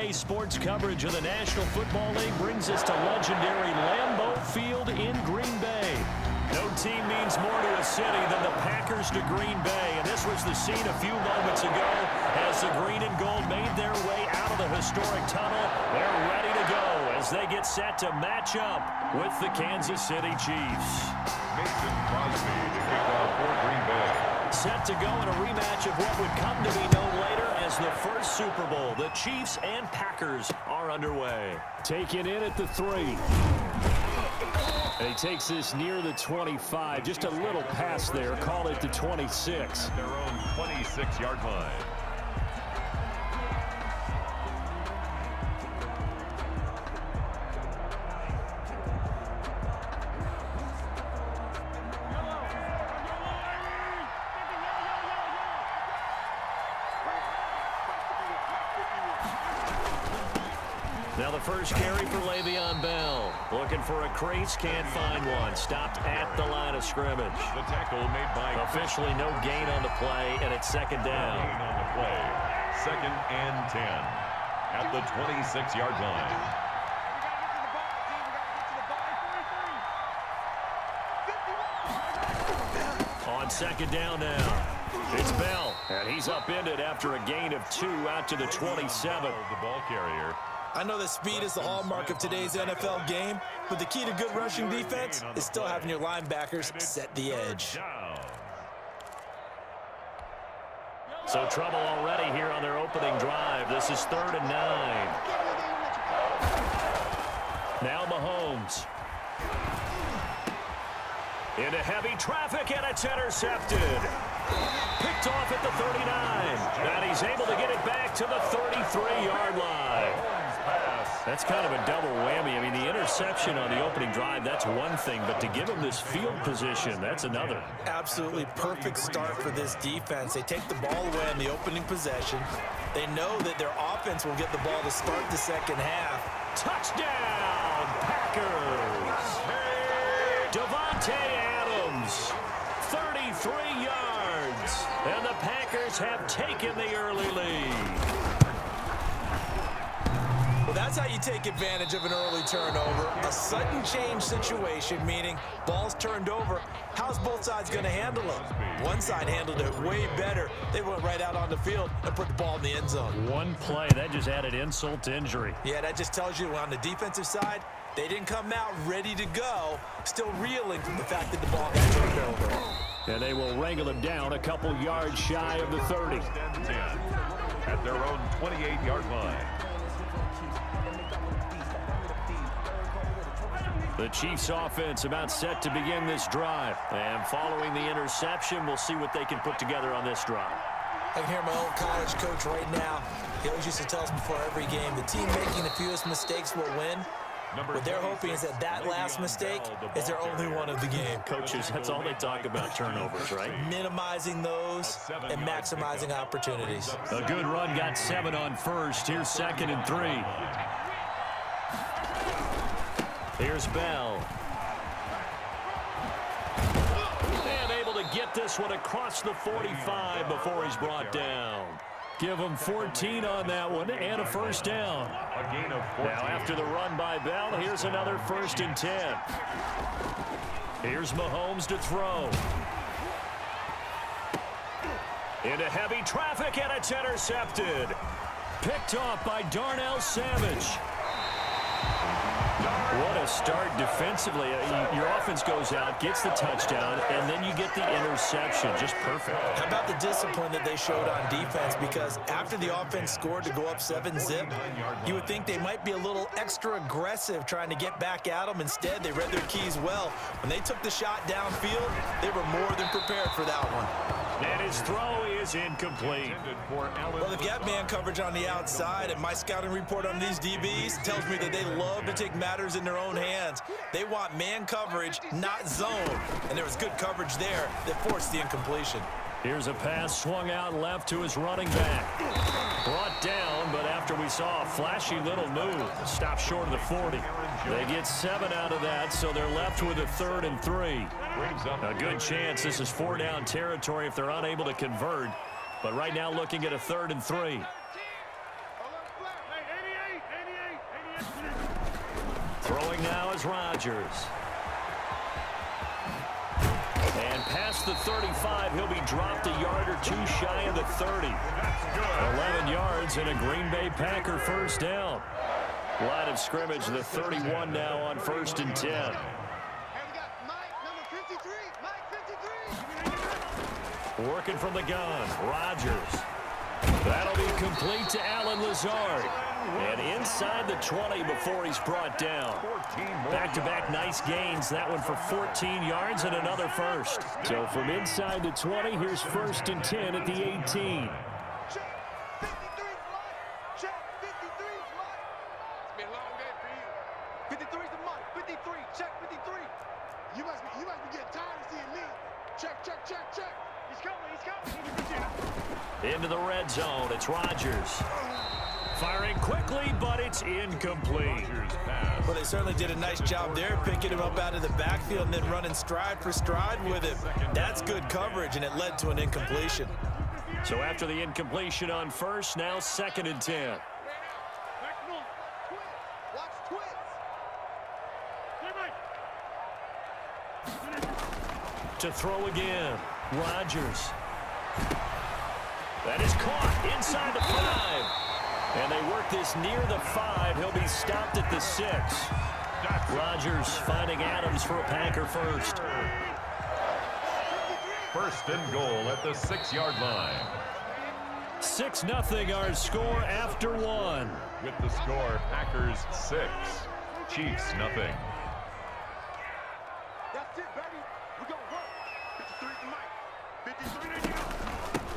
Today's sports coverage of the National Football League brings us to legendary Lambeau Field in Green Bay. No team means more to a city than the Packers to Green Bay, and this was the scene a few moments ago as the green and gold made their way out of the historic tunnel. They're ready to go as they get set to match up with the Kansas City Chiefs. Mason Crosby to kick off for Green Bay. Set to go in a rematch of what would come to be known later as the first Super Bowl. The Chiefs and Packers are underway. Taken in at the 3. And he takes this near the 25. Just a little pass there. Call it the 26. Their own 26-yard line. Now the first carry for Le'Veon Bell. Looking for a crease, can't find one. Stopped at the line of scrimmage. The tackle made by... Officially no gain on the play, and it's second down. Gain on the play. 2nd and 10 at the 26-yard line. On second down now. It's Bell, and he's upended after a gain of 2 out to the 27. The ball carrier. I know that speed is the hallmark of today's NFL game, but the key to good rushing defense is still having your linebackers set the edge. So trouble already here on their opening drive. This is 3rd and 9. Now Mahomes. Into heavy traffic, and it's intercepted. Picked off at the 39. And he's able to get it back to the 33-yard line. That's kind of a double whammy. I mean, the interception on the opening drive, that's one thing, but to give him this field position, that's another. Absolutely perfect start for this defense. They take the ball away on the opening possession. They know that their offense will get the ball to start the second half. Touchdown, Packers! Davante Adams, 33 yards, and the Packers have taken the early lead. Well, that's how you take advantage of an early turnover. A sudden change situation, meaning ball's turned over. How's both sides going to handle it? One side handled it way better. They went right out on the field and put the ball in the end zone. One play, that just added insult to injury. Yeah, that just tells you on the defensive side, they didn't come out ready to go, still reeling from the fact that the ball got turned over. And they will wrangle him down a couple yards shy of the 30. At their own 28-yard line. The Chiefs offense about set to begin this drive. And following the interception, we'll see what they can put together on this drive. I can hear my old college coach right now. He always used to tell us before every game, the team making the fewest mistakes will win. What they're hoping is that last mistake is their only one of the game. Coaches, that's all they talk about, turnovers, right? Minimizing those and maximizing opportunities. A good run, got 7 on first. Here's 2nd and 3. Here's Bell. And able to get this one across the 45 before he's brought down. Give him 14 on that one and a first down. A gain of 14. Now after the run by Bell, here's another 1st and 10. Here's Mahomes to throw. Into heavy traffic, and it's intercepted. Picked off by Darnell Savage. What a start defensively. Your offense goes out, gets the touchdown, and then you get the interception. Just perfect. How about the discipline that they showed on defense? Because after the offense scored to go up 7-zip, you would think they might be a little extra aggressive trying to get back at them. Instead, they read their keys well. When they took the shot downfield, they were more than prepared for that one. And his throw is incomplete. Well, they've got man coverage on the outside, and my scouting report on these DBs tells me that they love to take matters in their own hands. They want man coverage, not zone. And there was good coverage there that forced the incompletion. Here's a pass swung out left to his running back. Brought down, but after we saw a flashy little move, stopped short of the 40. They get 7 out of that, so they're left with a 3rd and 3. A good chance this is 4-down territory if they're unable to convert. But right now looking at a 3rd and 3. Throwing now is Rodgers. And past the 35, he'll be dropped a yard or two shy of the 30. 11 yards and a Green Bay Packer first down. Line of scrimmage, the 31 now on 1st and 10. Working from the gun, Rodgers. That'll be complete to Allen Lazard. And inside the 20 before he's brought down. Back-to-back nice gains. That one for 14 yards and another first. So from inside the 20, here's 1st and 10 at the 18. Into the red zone, it's Rodgers. Firing quickly, but it's incomplete. Well, they certainly did a nice job there, picking him up out of the backfield and then running stride for stride with him. That's good coverage, and it led to an incompletion. So after the incompletion on first, now 2nd and 10. To throw again, Rodgers. That is caught inside the 5. And they work this near the 5. He'll be stopped at the 6. Rodgers finding Adams for a Packer first. 1st and goal at the 6-yard line. 6-0 our score after 1. With the score, Packers 6, Chiefs nothing.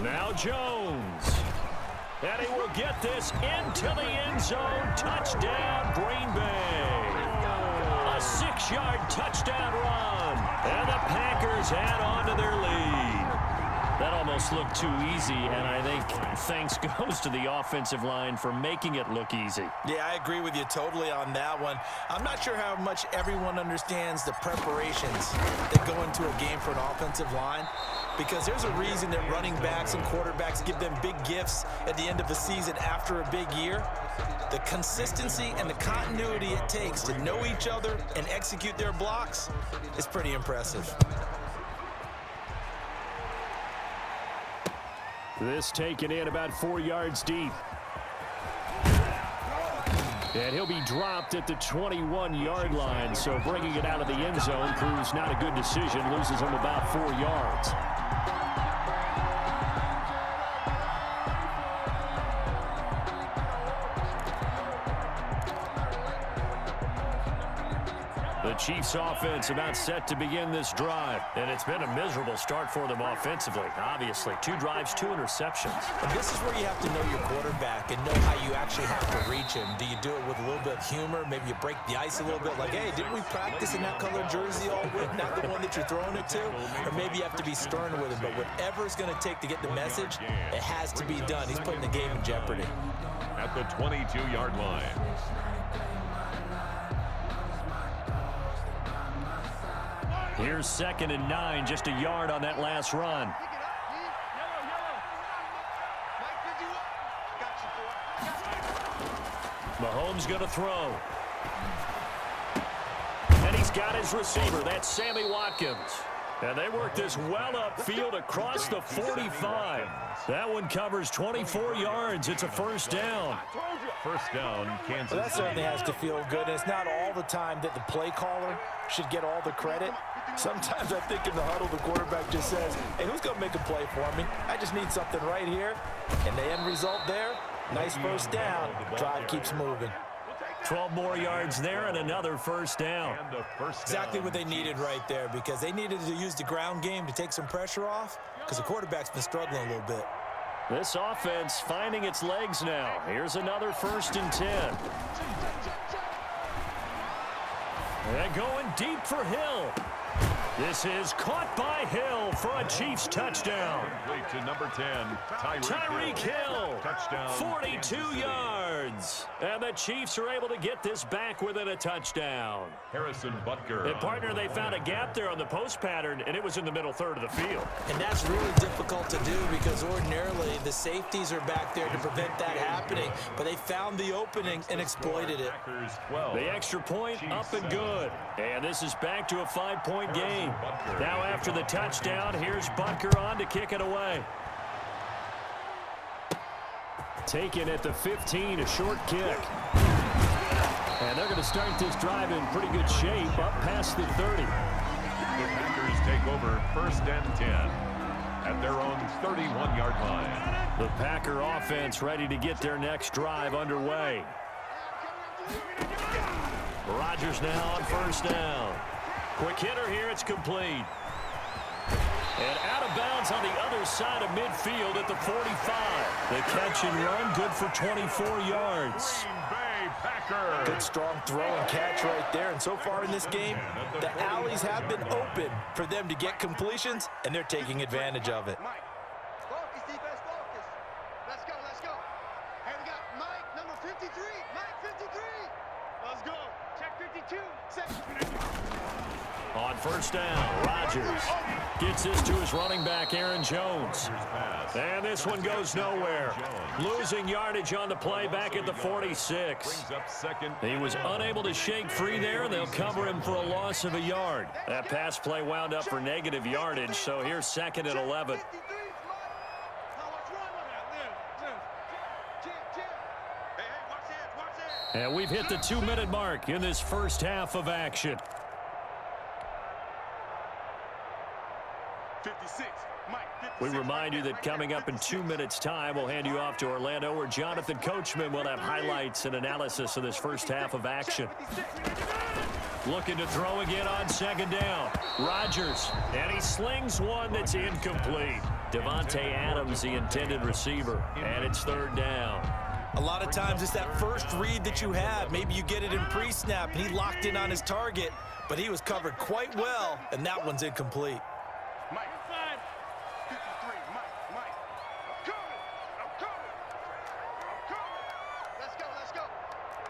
Now Jones. And he will get this into the end zone. Touchdown, Green Bay. A 6-yard touchdown run. And the Packers add on to their lead. That almost looked too easy, and I think thanks goes to the offensive line for making it look easy. Yeah, I agree with you totally on that one. I'm not sure how much everyone understands the preparations that go into a game for an offensive line, because there's a reason that running backs and quarterbacks give them big gifts at the end of the season after a big year. The consistency and the continuity it takes to know each other and execute their blocks is pretty impressive. This taken in about 4 yards deep. And he'll be dropped at the 21-yard line, so bringing it out of the end zone proves not a good decision, loses him about 4 yards. The Chiefs offense about set to begin this drive, and it's been a miserable start for them offensively. Obviously, 2 drives, 2 interceptions. And this is where you have to know your quarterback and know how you actually have to reach him. Do you do it with a little bit of humor? Maybe you break the ice a little bit, like, hey, didn't we practice in that color jersey all week, not the one that you're throwing it to? Or maybe you have to be stern with him, but whatever it's going to take to get the message, it has to be done. He's putting the game in jeopardy. At the 22-yard line. Here's 2nd and 9, just a yard on that last run. Mahomes going to throw. And he's got his receiver. That's Sammy Watkins. And they work this well upfield across the 45. That one covers 24 yards. It's a first down. First down, Kansas Well, that certainly has to feel good. And it's not all the time that the play caller should get all the credit. Sometimes I think in the huddle, the quarterback just says, hey, who's going to make a play for me? I just need something right here. And the end result there, nice first down. Drive keeps moving. 12 more yards there and another first down. Exactly what they needed right there, because they needed to use the ground game to take some pressure off, because the quarterback's been struggling a little bit. This offense finding its legs now. Here's another 1st and 10. And going deep for Hill. This is caught by Hill for a Chiefs touchdown. Complete to number 10, Tyreek Hill. Touchdown. 42 yards. yards. And the Chiefs are able to get this back within a touchdown. Harrison Butker. And, partner, they found a gap there on the post pattern, and it was in the middle third of the field. And that's really difficult to do because ordinarily the safeties are back there to prevent that happening. But they found the opening and exploited it. The extra point up and good. And this is back to a 5-point game. Now after the touchdown, here's Butker on to kick it away. Taken at the 15, a short kick. And they're going to start this drive in pretty good shape, up past the 30. The Packers take over 1st and 10 at their own 31-yard line. The Packer offense ready to get their next drive underway. Rodgers now on 1st down. Quick hitter here, it's complete. And out of bounds on the other side of midfield at the 45. The catch and run, good for 24 yards. Good strong throw and catch right there. And so far in this game, the alleys have been open for them to get completions, and they're taking advantage of it. Mike, focus, defense, focus. Let's go, let's go. Hey, we got Mike, number 53. Mike, 53. Let's go. Check 52. On 1st down, Rodgers gets this to his running back, Aaron Jones. And this one goes nowhere. Losing yardage on the play back at the 46. He was unable to shake free there, and they'll cover him for a loss of a yard. That pass play wound up for negative yardage, so here's 2nd and 11. And we've hit the 2-minute mark in this first half of action. 56. Mike, 56. We remind you that coming up in 2 minutes' time, we'll hand you off to Orlando, where Jonathan Coachman will have highlights and analysis of this first half of action. Looking to throw again on 2nd down. Rodgers, and he slings one that's incomplete. Davante Adams, the intended receiver, and it's 3rd down. A lot of times it's that first read that you have. Maybe you get it in pre-snap, and he locked in on his target, but he was covered quite well, and that one's incomplete. Mike, 53. Mike. I'm coming. Let's go, let's go.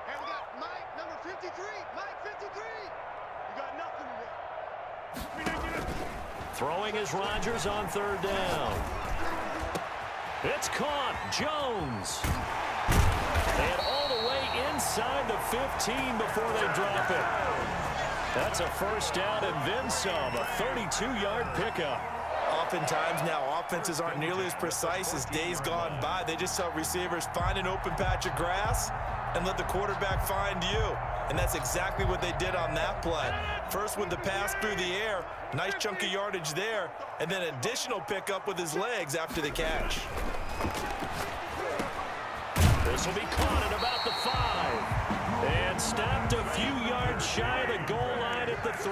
Hey, we got Mike, number 53. Mike, 53. You got nothing to do. Throwing is Rodgers on 3rd down. It's caught. Jones. And all the way inside the 15 before they drop it. That's a 1st down and then some, a 32-yard pickup. Oftentimes now, offenses aren't nearly as precise as days gone by. They just help receivers find an open patch of grass and let the quarterback find you. And that's exactly what they did on that play. First with the pass through the air, nice chunk of yardage there, and then additional pickup with his legs after the catch. This will be caught at about the 5. And stopped a few yards shy of the goal line at the 3.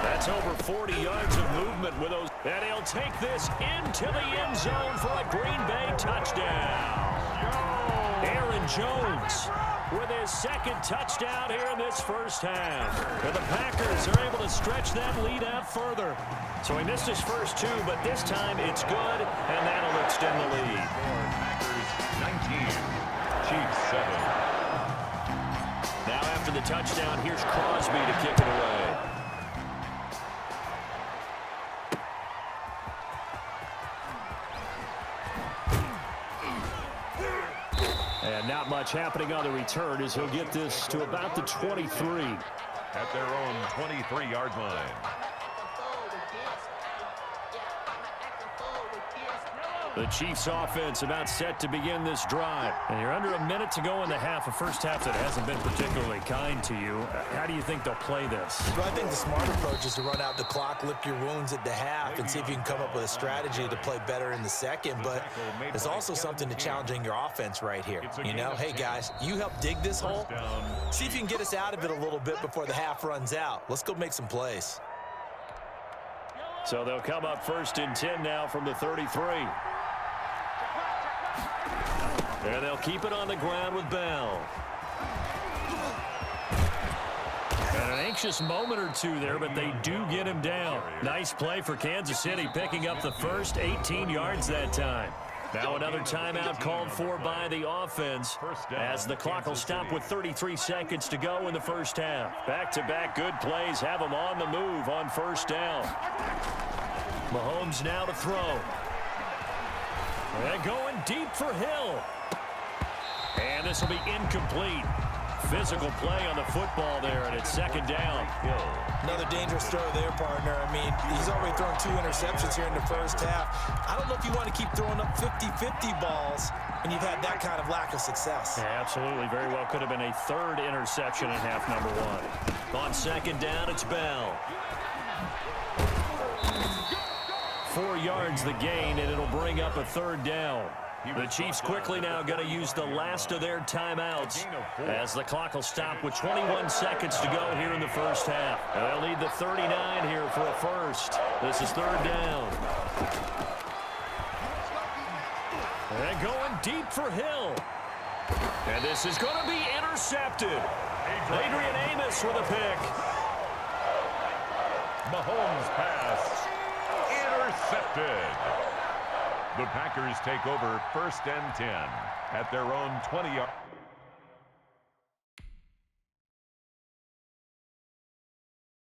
That's over 40 yards of movement with those. And he'll take this into the end zone for a Green Bay touchdown. Aaron Jones with his 2nd touchdown here in this first half. And the Packers are able to stretch that lead out further. So he missed his first 2, but this time it's good, and that'll extend the lead. Packers 19, Chiefs 7. Now after the touchdown, here's Crosby to kick it away. And not much happening on the return as he'll get this to about the 23. At their own 23-yard line. The Chiefs offense about set to begin this drive. And you're under a minute to go in the half, a first half that hasn't been particularly kind to you. How do you think they'll play this? Well, I think the smart approach is to run out the clock, lick your wounds at the half, and see if you can come up with a strategy to play better in the second. But there's also something to challenging your offense right here. You know, hey, guys, you help dig this hole. See if you can get us out of it a little bit before the half runs out. Let's go make some plays. So they'll come up 1st and 10 now from the 33. And they'll keep it on the ground with Bell. And an anxious moment or two there, but they do get him down. Nice play for Kansas City, picking up the first 18 yards that time. Now another timeout called for by the offense as the clock will stop with 33 seconds to go in the first half. Back-to-back good plays have them on the move on first down. Mahomes now to throw. And going deep for Hill. And this will be incomplete. Physical play on the football there, and it's second down. Another dangerous throw there, partner. I mean, he's already thrown 2 interceptions here in the first half. I don't know if you want to keep throwing up 50-50 balls when you've had that kind of lack of success. Yeah, absolutely. Very well could have been a third interception in half number 1. On second down, it's Bell. 4 yards the gain, and it'll bring up a third down. The Chiefs quickly now going to use the last of their timeouts as the clock will stop with 21 seconds to go here in the first half. They'll need the 39 here for a first. This is third down. And going deep for Hill. And this is going to be intercepted. Adrian Amos with a pick. Mahomes pass intercepted. The Packers take over first and 10 at their own 20-yard.